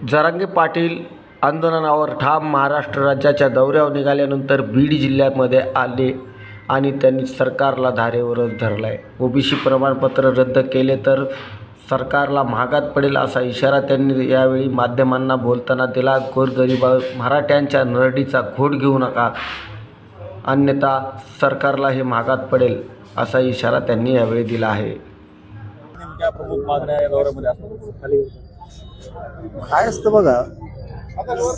जरांगे पाटील आंदोलनावर ठाम महाराष्ट्र राज्याच्या दौऱ्यावर निघाल्यानंतर बीड जिल्ह्यामध्ये आले आणि त्यांनी सरकारला धारेवरच धरला आहे. ओबीसी प्रमाणपत्र रद्द केले तर सरकारला महागात पडेल असा इशारा त्यांनी यावेळी माध्यमांना बोलताना दिला. गोरगरीब मराठ्यांच्या नरडीचा घोट घेऊ नका, अन्यथा सरकारला हे महागात पडेल असा इशारा त्यांनी यावेळी दिला आहे. नेमक्या प्रमुख मागण्या या दौऱ्यामध्ये असतात. काय असतं बघा,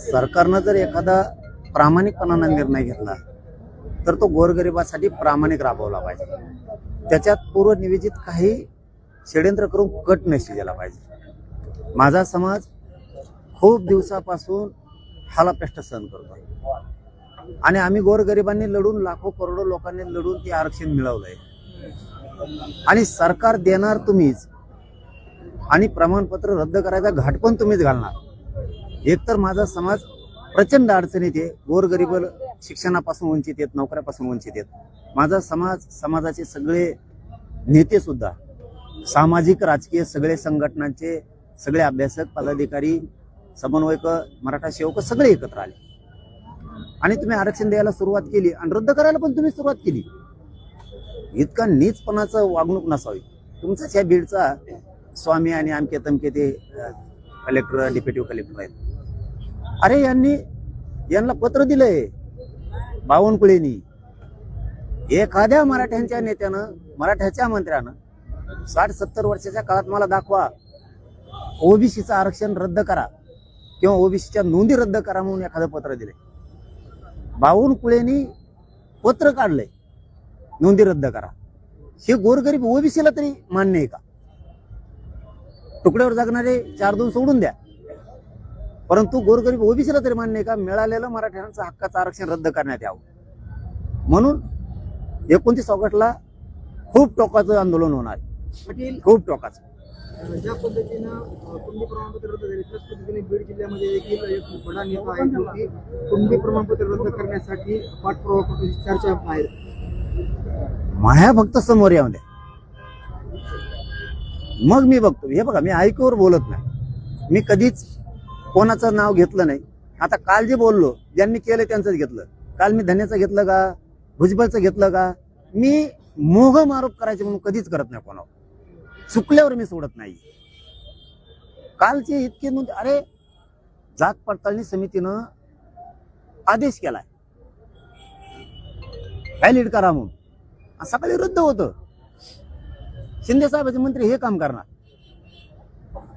सरकारनं जर एखादा प्रामाणिकपणाने निर्णय घेतला तर तो गोरगरिबासाठी प्रामाणिक राबवला पाहिजे. त्याच्यात पूर्वनियोजित काही षड्यंत्र करून कट नशी गेला पाहिजे. माझा समाज खूप दिवसापासून हालापेष्ट सहन करतो आणि आम्ही गोरगरिबांनी लढून, लाखो करोडो लोकांनी लढून ते आरक्षण मिळवलंय आणि सरकार देणार तुम्हीच आणि प्रमाणपत्र रद्द करायचा घाट पण तुम्हीच घालणार. एकतर माझा समाज प्रचंड अडचणीत आहे. गोरगरीब शिक्षणापासून वंचित आहेत, नोकऱ्यापासून वंचित आहेत. माझा समाज, समाजाचे सगळे नेते सुद्धा, सामाजिक राजकीय सगळे संघटनांचे सगळे अभ्यासक, पदाधिकारी, समन्वयक, मराठा सेवक सगळे एकत्र आले आणि तुम्ही आरक्षण द्यायला सुरुवात केली आणि रद्द करायला पण तुम्ही सुरुवात केली. इतका नीचपणाचं वागणूक नसावी. तुमचाच या बीडचा स्वामी आणि आमके तमके ते कलेक्टर, डेप्युटी कलेक्टर आहेत. अरे यांना पत्र दिलंय बावनकुळेंनी. एखाद्या मराठ्यांच्या नेत्यानं, मराठ्याच्या मंत्र्यानं 60-70 वर्षाच्या काळात मला दाखवा ओबीसीचं आरक्षण रद्द करा किंवा ओबीसीच्या नोंदी रद्द करा म्हणून एखादं पत्र दिलंय. बावनकुळेंनी पत्र काढलंय नोंदी रद्द करा. हे गोरगरीब ओबीसीला तरी मान्य आहे का? तुकड्यावर जगणारे 4-2 सोडून द्या, परंतु गोरगरीब ओबीसीला तरी मान्य आहे का मिळालेलं मराठ्यांचं हक्काचं आरक्षण रद्द करण्यात यावं? म्हणून 29 ऑगस्टला खूप टोकाचं आंदोलन होणार, खूप टोकाचं. ज्या पद्धतीनं कुंडी प्रमाणपत्र रद्द झाले त्याच पद्धतीने बीड जिल्ह्यामध्ये देखील एक बडा नेता आहे जो की कुंडी प्रमाणपत्र रद्द करण्यासाठी पाठपुरावा करण्याची चर्चा आहे. माया फक्त समोर येऊ द्या, मग मी बघतो. हे बघा, मी ऐकूवर बोलत नाही, मी कधीच कोणाचं नाव घेतलं नाही. आता काल जे बोललो, ज्यांनी केलं त्यांचंच घेतलं. काल मी धन्याचं घेतलं का, भुजबळचं घेतलं का? मी मोह आरोप करायचे म्हणून कधीच करत नाही कोणावर. चुकल्यावर मी सोडत नाही. कालचे इतके अरे, जात पडताळणी समितीनं आदेश केलाय व्हॅलिड करा म्हणून, सकाळी रद्द होतं. शिंदे साहेबाचे मंत्री हे काम करणार.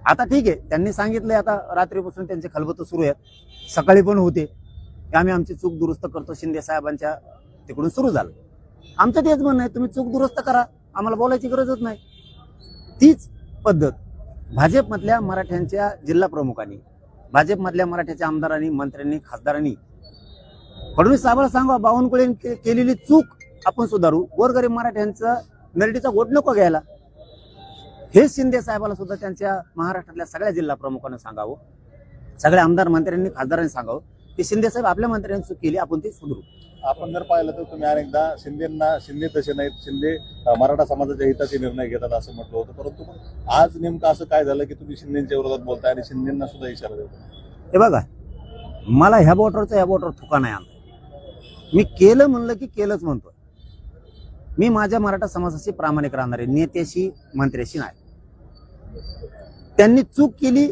आता ठीक आहे, त्यांनी सांगितलंय आता रात्रीपासून त्यांचे खलबत सुरू आहेत, सकाळी पण होते की आम्ही आमची चूक दुरुस्त करतो. शिंदे साहेबांच्या तिकडून सुरू झालं. आमचं तेच म्हणणं आहे, तुम्ही चूक दुरुस्त करा, आम्हाला बोलायची गरजच नाही. तीच पद्धत भाजपमधल्या मराठ्यांच्या जिल्हा प्रमुखांनी, भाजपमधल्या मराठ्याच्या आमदारांनी, मंत्र्यांनी, खासदारांनी फडणवीस साहेबांना सांगा, बावनकुळेंनी केलेली चूक आपण सुधारू, गोरगरीब मराठ्यांचा नरडीचा घोट नको घ्यायला. हे शिंदे साहेबाला सुद्धा त्यांच्या महाराष्ट्रातल्या सगळ्या जिल्हा प्रमुखांना सांगावं, सगळ्या आमदार मंत्र्यांनी, खासदारांनी सांगावं की शिंदे साहेब आपल्या मंत्र्यांनी चूक केली, आपण ती सुधारू. आपण जर पाहिलं तर तुम्ही अनेकदा शिंदे तसे नाहीत, शिंदे मराठा समाजाच्या हिताचे निर्णय घेतात असं म्हटलं होतं, परंतु आज नेमकं असं काय झालं की तुम्ही शिंदेच्या विरोधात बोलताय आणि शिंदेना सुद्धा इशारा देता? हे बघा, मला ह्या बॉर्डरचा ह्या बॉर्डर थुका नाही आणला. मी केलं म्हणलं की केलंच म्हणतो. मी माझ्या मराठा समाजाशी प्रामाणिक राहणार आहे, नेत्याशी, मंत्र्याशी नाही. त्यांनी चूक केली,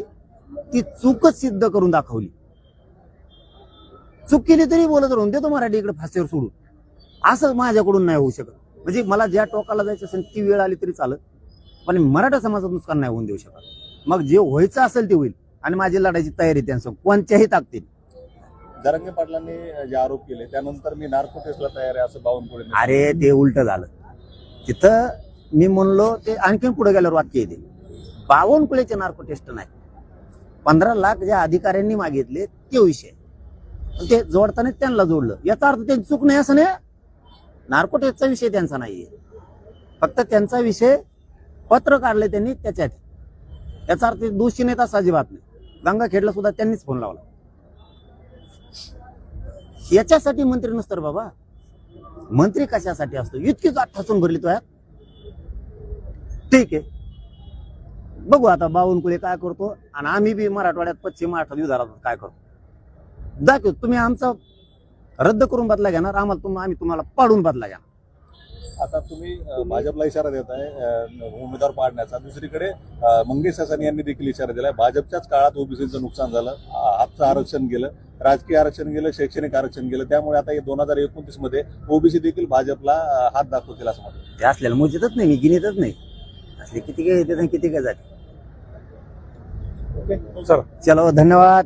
ती चूकच सिद्ध करून दाखवली. चूक केली तरी बोलत राहून देतो मराठी इकडे फाशीवर सोडून, असं माझ्याकडून नाही होऊ शकत. म्हणजे मला ज्या टोकाला जायचं असेल ती वेळ आली तरी चालत, पण मराठा समाजाचं नुकसान नाही होऊन देऊ शकत. मग जे व्हायचं असेल ते होईल आणि माझी लढायची तयारी त्यांचं कोणत्याही ताकदीने. जरांगे पाटलांनी जे आरोप केले त्यानंतर मी नार्को टेस्टला तयार आहे असं बावनकुळे. अरे, ते उलट झालं. तिथं मी म्हणलो ते आणखीन पुढे गेल्यावर वाक्य येते. बावनकुळेचे नार्को टेस्ट नाही, 15 लाख ज्या अधिकाऱ्यांनी मागितले ते विषय, ते जोडताना त्यांना जोडलं. याचा अर्थ त्यांची चूक नाही असं नाही. नार्को टेस्टचा विषय त्यांचा नाहीये, फक्त त्यांचा विषय पत्र काढले त्यांनी त्याच्यात. याचा अर्थ दोषी नेता अजिबात नाही. गंगाखेडला सुद्धा त्यांनीच फोन लावला. याच्यासाठी मंत्री नसतं बाबा. मंत्री कशासाठी असतो? इतकी जात ठसून भरली तो यात. ठीक आहे, बघू आता बावनकुळे काय करतो आणि आम्ही बी मराठवाड्यात पश्चिम महाराष्ट्रात विदर्भात काय करतो दाखव. तुम्ही आमचा रद्द करून बदला घेणार, आम्ही तुम्हाला पाडून बदला घेणार. आता तुम्ही भाजपला इशारा देताय उमेदवार पाडण्याचा. दुसरीकडे मंगेश सासणी यांनी देखील इशारा दिलाय. भाजपच्याच काळात ओबीसीचं नुकसान झालं, हातचं आरक्षण गेलं, राजकीय आरक्षण गेलं, शैक्षणिक आरक्षण गेलं. त्यामुळे आता 2029 मध्ये ओबीसी देखील भाजपला हात दाखवतील असं म्हणतात. ते असलेलं मोजतच नाही, मी गिनीतच नाही. असले किती काय येते किती काय जाते. सर चलो धन्यवाद.